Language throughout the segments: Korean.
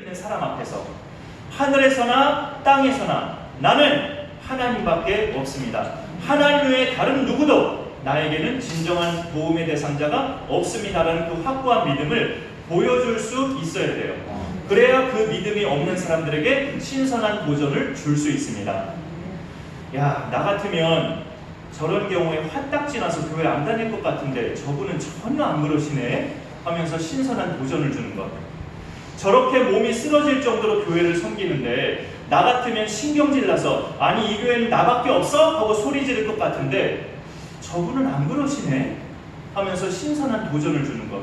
흔들리는 사람 앞에서 하늘에서나 땅에서나 나는 하나님밖에 없습니다. 하나님 외에 다른 누구도 나에게는 진정한 도움의 대상자가 없습니다라는 그 확고한 믿음을 보여줄 수 있어야 돼요. 그래야 그 믿음이 없는 사람들에게 신선한 도전을 줄 수 있습니다. 야, 나 같으면 저런 경우에 화딱지 나서 교회 안 다닐 것 같은데 저분은 전혀 안 그러시네 하면서 신선한 도전을 주는 것. 저렇게 몸이 쓰러질 정도로 교회를 섬기는데 나 같으면 신경질 나서 아니 이 교회는 나밖에 없어? 하고 소리 지를 것 같은데 저분은 안 그러시네 하면서 신선한 도전을 주는 것.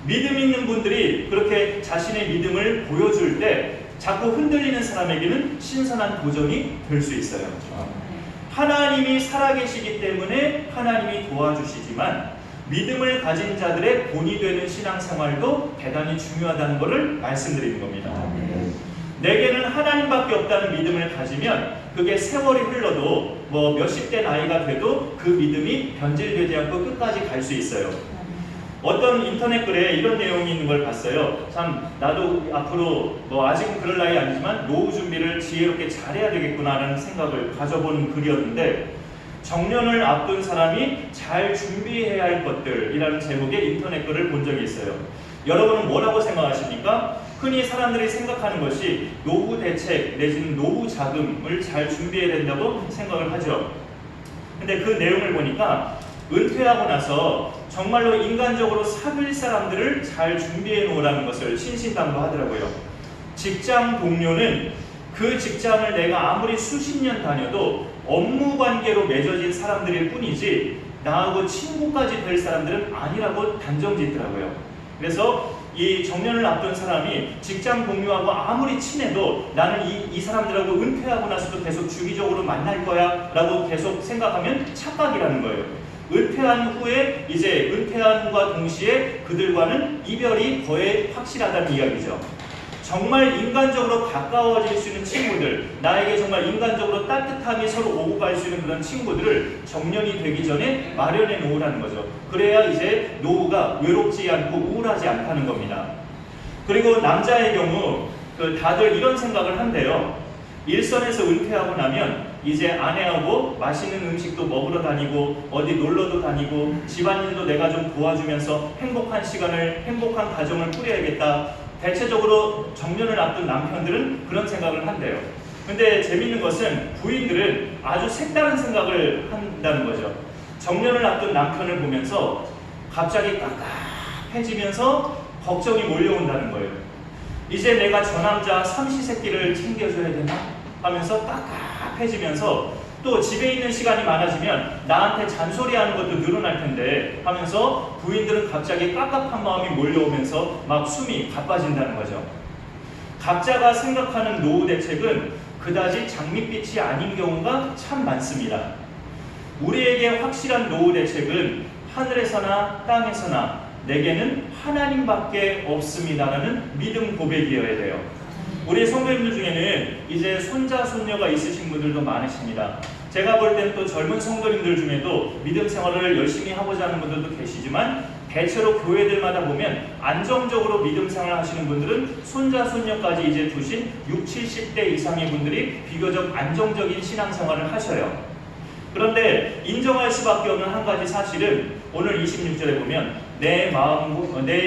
믿음 있는 분들이 그렇게 자신의 믿음을 보여줄 때 자꾸 흔들리는 사람에게는 신선한 도전이 될 수 있어요. 하나님이 살아계시기 때문에 하나님이 도와주시지만 믿음을 가진 자들의 본이 되는 신앙생활도 대단히 중요하다는 것을 말씀드리는 겁니다. 내게는 하나님밖에 없다는 믿음을 가지면 그게 세월이 흘러도 뭐 몇십 대 나이가 돼도 그 믿음이 변질되지 않고 끝까지 갈 수 있어요. 어떤 인터넷 글에 이런 내용이 있는 걸 봤어요. 참 나도 앞으로 뭐 아직은 그럴 나이 아니지만 노후 준비를 지혜롭게 잘해야 되겠구나라는 생각을 가져본 글이었는데 정년을 앞둔 사람이 잘 준비해야 할 것들이라는 제목의 인터넷 글을 본 적이 있어요. 여러분은 뭐라고 생각하십니까? 흔히 사람들이 생각하는 것이 노후 대책 내지는 노후 자금을 잘 준비해야 된다고 생각을 하죠. 근데 그 내용을 보니까 은퇴하고 나서 정말로 인간적으로 사귈 사람들을 잘 준비해 놓으라는 것을 신신당부하더라고요. 직장 동료는 그 직장을 내가 아무리 수십 년 다녀도 업무 관계로 맺어진 사람들일 뿐이지 나하고 친구까지 될 사람들은 아니라고 단정짓더라고요. 그래서 이 정년을 앞둔 사람이 직장 동료하고 아무리 친해도 나는 이 사람들하고 은퇴하고 나서도 계속 주기적으로 만날 거야 라고 계속 생각하면 착각이라는 거예요. 은퇴한 후에 이제 은퇴한과 동시에 그들과는 이별이 거의 확실하다는 이야기죠. 정말 인간적으로 가까워질 수 있는 친구들, 나에게 정말 인간적으로 따뜻함이 서로 오고 갈 수 있는 그런 친구들을 정년이 되기 전에 마련해 놓으라는 거죠. 그래야 이제 노후가 외롭지 않고 우울하지 않다는 겁니다. 그리고 남자의 경우 다들 이런 생각을 한대요. 일선에서 은퇴하고 나면 이제 아내하고 맛있는 음식도 먹으러 다니고 어디 놀러도 다니고 집안일도 내가 좀 도와주면서 행복한 시간을, 행복한 가정을 꾸려야겠다. 대체적으로 정년을 앞둔 남편들은 그런 생각을 한대요. 근데 재밌는 것은 부인들은 아주 색다른 생각을 한다는 거죠. 정년을 앞둔 남편을 보면서 갑자기 깝깝해지면서 걱정이 몰려온다는 거예요. 이제 내가 저 남자 삼시세끼를 챙겨줘야 되나? 하면서 깝깝해지면서 또 집에 있는 시간이 많아지면 나한테 잔소리하는 것도 늘어날 텐데 하면서 부인들은 갑자기 깝깝한 마음이 몰려오면서 막 숨이 가빠진다는 거죠. 각자가 생각하는 노후 대책은 그다지 장밋빛이 아닌 경우가 참 많습니다. 우리에게 확실한 노후 대책은 하늘에서나 땅에서나 내게는 하나님밖에 없습니다라는 믿음 고백이어야 돼요. 우리 성도님들 중에는 이제 손자, 손녀가 있으신 분들도 많으십니다. 제가 볼 때는 또 젊은 성도님들 중에도 믿음 생활을 열심히 하고자 하는 분들도 계시지만 대체로 교회들마다 보면 안정적으로 믿음 생활을 하시는 분들은 손자, 손녀까지 이제 두신 60, 70대 이상의 분들이 비교적 안정적인 신앙생활을 하셔요. 그런데 인정할 수밖에 없는 한 가지 사실은 오늘 26절에 보면 내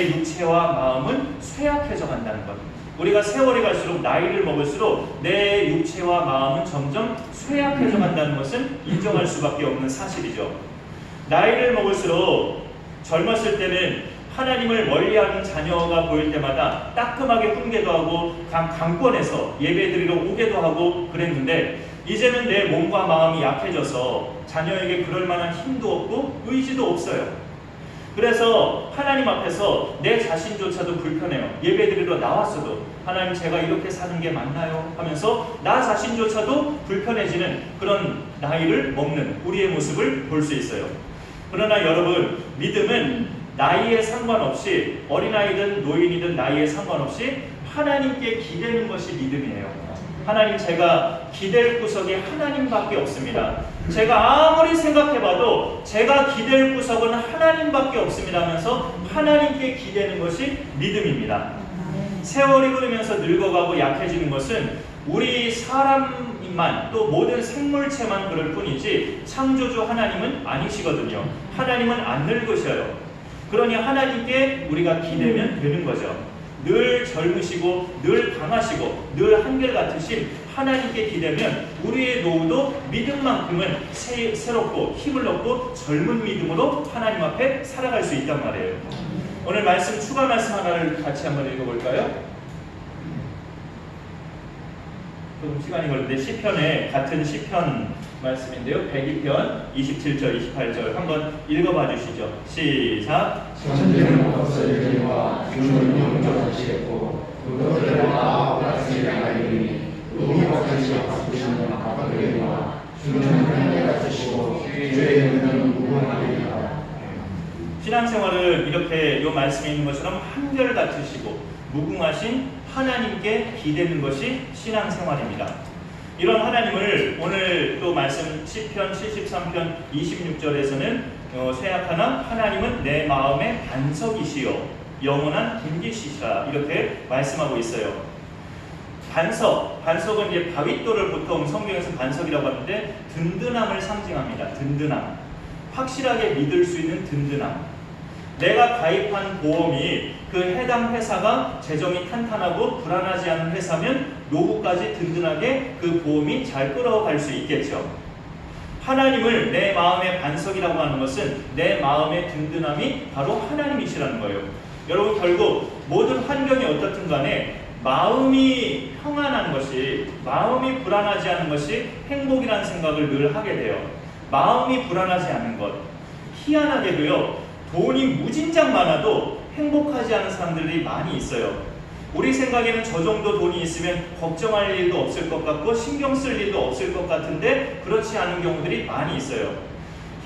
육체와 마음은 쇠약해져 간다는 것. 우리가 세월이 갈수록 나이를 먹을수록 내 육체와 마음은 점점 쇠약해져 간다는 것은 인정할 수밖에 없는 사실이죠. 나이를 먹을수록 젊었을 때는 하나님을 멀리하는 자녀가 보일 때마다 따끔하게 훈계도 하고 강권해서 예배드리러 오게도 하고 그랬는데 이제는 내 몸과 마음이 약해져서 자녀에게 그럴 만한 힘도 없고 의지도 없어요. 그래서 하나님 앞에서 내 자신조차도 불편해요. 예배드리러 나왔어도 하나님 제가 이렇게 사는 게 맞나요? 하면서 나 자신조차도 불편해지는 그런 나이를 먹는 우리의 모습을 볼 수 있어요. 그러나 여러분, 믿음은 나이에 상관없이 어린아이든 노인이든 나이에 상관없이 하나님께 기대는 것이 믿음이에요. 하나님, 제가 기댈 구석이 하나님밖에 없습니다. 제가 아무리 생각해봐도 제가 기댈 구석은 하나님밖에 없습니다 하면서 하나님께 기대는 것이 믿음입니다. 세월이 흐르면서 늙어가고 약해지는 것은 우리 사람만 또 모든 생물체만 그럴 뿐이지 창조주 하나님은 아니시거든요. 하나님은 안 늙으셔요. 그러니 하나님께 우리가 기대면 되는 거죠. 늘 젊으시고 늘 강하시고 늘 한결같으신 하나님께 기대면 우리의 노후도 믿음만큼은 새롭고 힘을 얻고 젊은 믿음으로 하나님 앞에 살아갈 수 있단 말이에요. 오늘 말씀, 추가 말씀 하나를 같이 한번 읽어볼까요? 조금 시간이 걸리는데 시편에 같은 시편 말씀인데요. 102편 27절 28절 한번 읽어봐 주시죠. 시작. 전쟁은 없어지리와 주는 영존하시겠고 그것들과 같이 나가리니 우리와 같이 바꾸시는 바꾸리와 주는 한결같으시고 주의 은혜는 무궁하리라. 신앙생활을 이렇게 이 말씀에 있는 것처럼 한결같으시고 무궁하신 하나님께 기대는 것이 신앙생활입니다. 이런 하나님을 오늘 또 말씀 시편 73편 26절에서는 세약하나 하나님은 내 마음의 반석이시요 영원한 분기시시라 이렇게 말씀하고 있어요. 반석은 이제 바윗돌을 보통 성경에서 반석이라고 하는데 든든함을 상징합니다. 든든함, 확실하게 믿을 수 있는 든든함. 내가 가입한 보험이 그 해당 회사가 재정이 탄탄하고 불안하지 않은 회사면 노후까지 든든하게 그 보험이 잘 끌어갈 수 있겠죠. 하나님을 내 마음의 반석이라고 하는 것은 내 마음의 든든함이 바로 하나님이시라는 거예요. 여러분 결국 모든 환경이 어떻든 간에 마음이 평안한 것이, 마음이 불안하지 않은 것이 행복이라는 생각을 늘 하게 돼요. 마음이 불안하지 않은 것. 희한하게도요, 돈이 무진장 많아도 행복하지 않은 사람들이 많이 있어요. 우리 생각에는 저 정도 돈이 있으면 걱정할 일도 없을 것 같고 신경 쓸 일도 없을 것 같은데 그렇지 않은 경우들이 많이 있어요.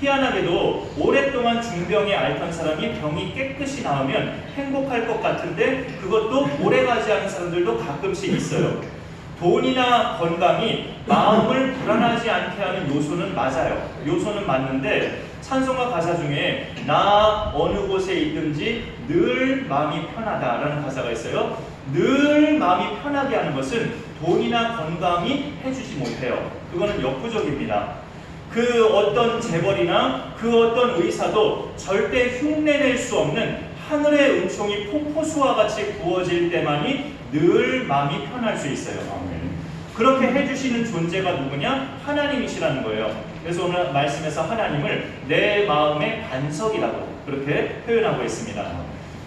희한하게도 오랫동안 중병에 앓던 사람이 병이 깨끗이 나으면 행복할 것 같은데 그것도 오래가지 않은 사람들도 가끔씩 있어요. 돈이나 건강이 마음을 불안하지 않게 하는 요소는 맞아요. 요소는 맞는데 찬송가 가사 중에 나 어느 곳에 있든지 늘 마음이 편하다라는 가사가 있어요. 늘 마음이 편하게 하는 것은 돈이나 건강이 해주지 못해요. 그거는 역부족입니다. 그 어떤 재벌이나 그 어떤 의사도 절대 흉내낼 수 없는 하늘의 은총이 폭포수와 같이 부어질 때만이 늘 마음이 편할 수 있어요. 그렇게 해주시는 존재가 누구냐? 하나님이시라는 거예요. 그래서 오늘 말씀에서 하나님을 내 마음의 반석이라고 그렇게 표현하고 있습니다.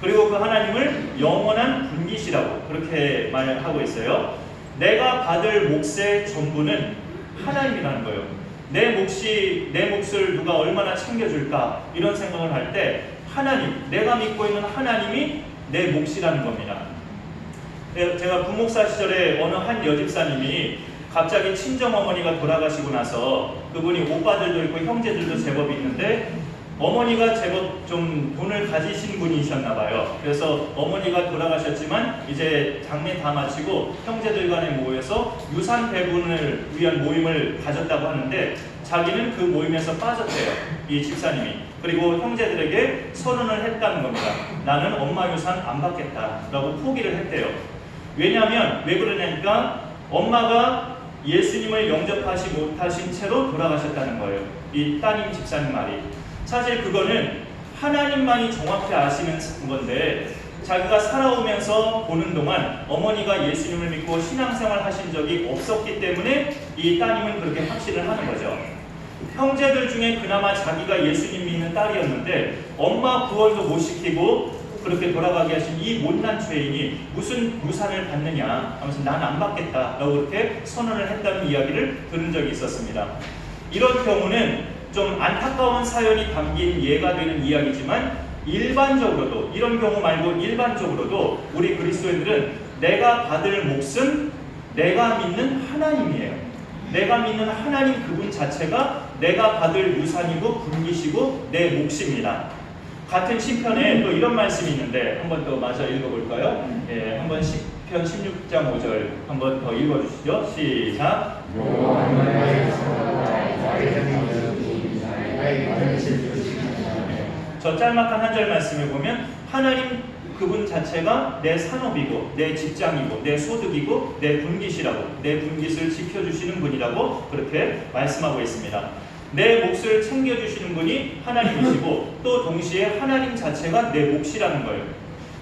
그리고 그 하나님을 영원한 분기시라고 그렇게 말하고 있어요. 내가 받을 몫의 전부는 하나님이라는 거예요. 내 몫을 누가 얼마나 챙겨줄까 이런 생각을 할 때 하나님, 내가 믿고 있는 하나님이 내 몫이라는 겁니다. 제가 부목사 시절에 어느 한 여집사님이 갑자기 친정어머니가 돌아가시고 나서 그분이 오빠들도 있고 형제들도 제법 있는데 어머니가 제법 좀 돈을 가지신 분이셨나 봐요. 그래서 어머니가 돌아가셨지만 이제 장례 다 마치고 형제들 간에 모여서 유산 배분을 위한 모임을 가졌다고 하는데 자기는 그 모임에서 빠졌대요. 이 집사님이. 그리고 형제들에게 선언을 했다는 겁니다. 나는 엄마 유산 안 받겠다라고 포기를 했대요. 왜냐하면 왜 그러냐니까 엄마가 예수님을 영접하지 못하신 채로 돌아가셨다는 거예요. 이 따님 집사님 말이. 사실 그거는 하나님만이 정확히 아시는 건데 자기가 살아오면서 보는 동안 어머니가 예수님을 믿고 신앙생활 하신 적이 없었기 때문에 이 따님은 그렇게 확신을 하는 거죠. 형제들 중에 그나마 자기가 예수님 믿는 딸이었는데 엄마 구원도 못 시키고 그렇게 돌아가게 하신 이 못난 죄인이 무슨 유산을 받느냐 하면서 난 안 받겠다라고 그렇게 선언을 했다는 이야기를 들은 적이 있었습니다. 이런 경우는 좀 안타까운 사연이 담긴 예가 되는 이야기지만 일반적으로도 이런 경우 말고 일반적으로도 우리 그리스도인들은 내가 받을 몫은 내가 믿는 하나님이에요. 내가 믿는 하나님 그분 자체가 내가 받을 유산이고 분기시고 내 몫입니다. 같은 시편에 또 이런 말씀이 있는데 한번 더 마저 읽어볼까요? 예, 한번 시편 16장 5절 한번 더 읽어주시죠. 시작. 저 짤막한 한 절 말씀을 보면 하나님 그분 자체가 내 산업이고 내 직장이고 내 소득이고 내 분깃이라고, 내 분깃을 지켜주시는 분이라고 그렇게 말씀하고 있습니다. 내 몫을 챙겨주시는 분이 하나님이시고 또 동시에 하나님 자체가 내 몫이라는 거예요.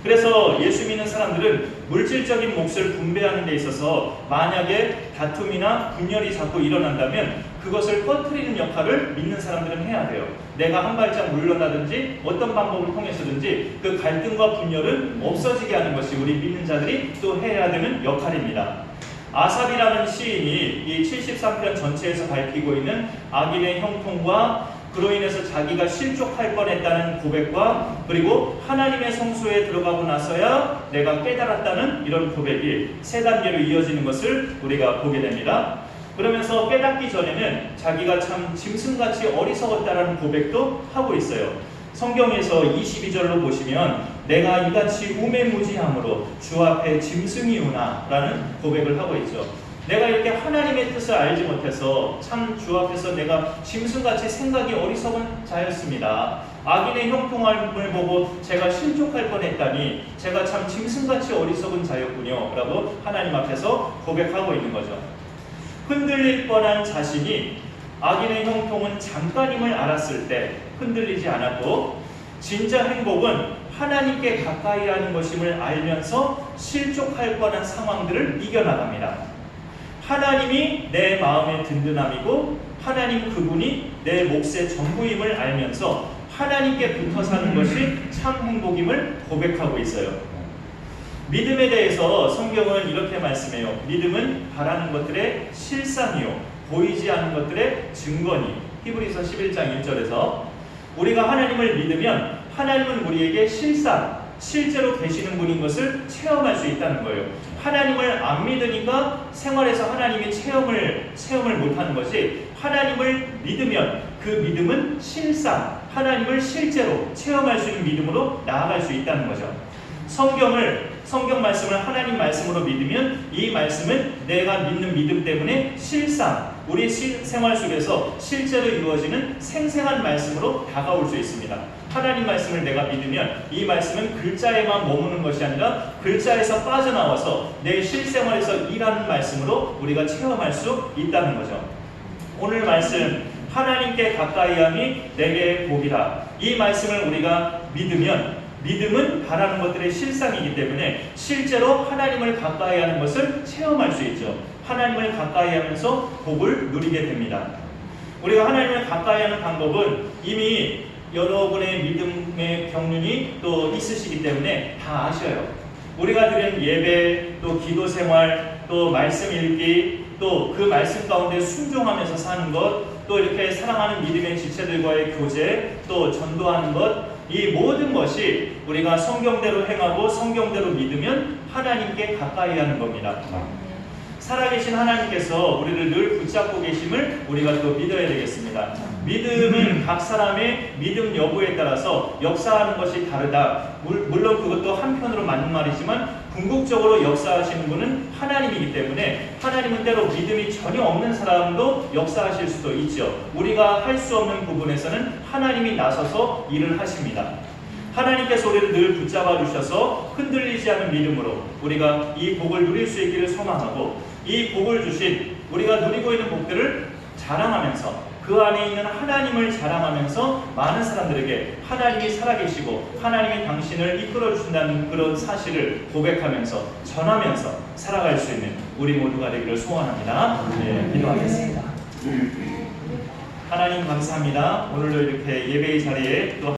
그래서 예수 믿는 사람들은 물질적인 몫을 분배하는 데 있어서 만약에 다툼이나 분열이 자꾸 일어난다면 그것을 꺼트리는 역할을 믿는 사람들은 해야 돼요. 내가 한 발짝 물러나든지 어떤 방법을 통해서든지 그 갈등과 분열은 없어지게 하는 것이 우리 믿는 자들이 또 해야 되는 역할입니다. 아삽이라는 시인이 이 73편 전체에서 밝히고 있는 악인의 형통과 그로 인해서 자기가 실족할 뻔했다는 고백과 그리고 하나님의 성소에 들어가고 나서야 내가 깨달았다는 이런 고백이 세 단계로 이어지는 것을 우리가 보게 됩니다. 그러면서 깨닫기 전에는 자기가 참 짐승같이 어리석었다라는 고백도 하고 있어요. 성경에서 22절로 보시면 내가 이같이 우매무지함으로 주 앞에 짐승이오나 라는 고백을 하고 있죠. 내가 이렇게 하나님의 뜻을 알지 못해서 참 주 앞에서 내가 짐승같이 생각이 어리석은 자였습니다. 악인의 형통함을 보고 제가 실족할 뻔했다니 제가 참 짐승같이 어리석은 자였군요 라고 하나님 앞에서 고백하고 있는 거죠. 흔들릴 뻔한 자신이 악인의 형통은 잠깐임을 알았을 때 흔들리지 않았고 진짜 행복은 하나님께 가까이 하는 것임을 알면서 실족할 뻔한 상황들을 이겨나갑니다. 하나님이 내 마음의 든든함이고 하나님 그분이 내 몫의 전부임을 알면서 하나님께 붙어 사는 것이 참 행복임을 고백하고 있어요. 믿음에 대해서 성경은 이렇게 말씀해요. 믿음은 바라는 것들의 실상이요 보이지 않는 것들의 증거니. 히브리서 11장 1절에서 우리가 하나님을 믿으면 하나님은 우리에게 실제로 되시는 분인 것을 체험할 수 있다는 거예요. 하나님을 안 믿으니까 생활에서 하나님의 체험을 못하는 것이, 하나님을 믿으면 그 믿음은 하나님을 실제로 체험할 수 있는 믿음으로 나아갈 수 있다는 거죠. 성경 말씀을 하나님 말씀으로 믿으면 이 말씀은 내가 믿는 믿음 때문에 우리 생활 속에서 실제로 이루어지는 생생한 말씀으로 다가올 수 있습니다. 하나님 말씀을 내가 믿으면 이 말씀은 글자에만 머무는 것이 아니라 글자에서 빠져나와서 내 실생활에서 일하는 말씀으로 우리가 체험할 수 있다는 거죠. 오늘 말씀 하나님께 가까이함이 내게 복이라, 이 말씀을 우리가 믿으면 믿음은 바라는 것들의 실상이기 때문에 실제로 하나님을 가까이 하는 것을 체험할 수 있죠. 하나님을 가까이 하면서 복을 누리게 됩니다. 우리가 하나님을 가까이 하는 방법은 이미 여러분의 믿음의 경륜이 또 있으시기 때문에 다 아셔요. 우리가 드린 예배, 또 기도 생활, 또 말씀 읽기, 또 그 말씀 가운데 순종하면서 사는 것, 또 이렇게 사랑하는 믿음의 지체들과의 교제, 또 전도하는 것, 이 모든 것이 우리가 성경대로 행하고 성경대로 믿으면 하나님께 가까이 하는 겁니다. 살아계신 하나님께서 우리를 늘 붙잡고 계심을 우리가 또 믿어야 되겠습니다. 믿음은 각 사람의 믿음 여부에 따라서 역사하는 것이 다르다. 물론 그것도 한편으로 맞는 말이지만 궁극적으로 역사하시는 분은 하나님이기 때문에 하나님은 때로 믿음이 전혀 없는 사람도 역사하실 수도 있죠. 우리가 할 수 없는 부분에서는 하나님이 나서서 일을 하십니다. 하나님께서 우리를 늘 붙잡아 주셔서 흔들리지 않은 믿음으로 우리가 이 복을 누릴 수 있기를 소망하고, 이 복을 주신 우리가 누리고 있는 복들을 자랑하면서 그 안에 있는 하나님을 자랑하면서 많은 사람들에게 하나님이 살아계시고 하나님이 당신을 이끌어 주신다는 그런 사실을 고백하면서 전하면서 살아갈 수 있는 우리 모두가 되기를 소원합니다. 네, 기도하겠습니다. 하나님 감사합니다. 오늘도 이렇게 예배의 자리에 또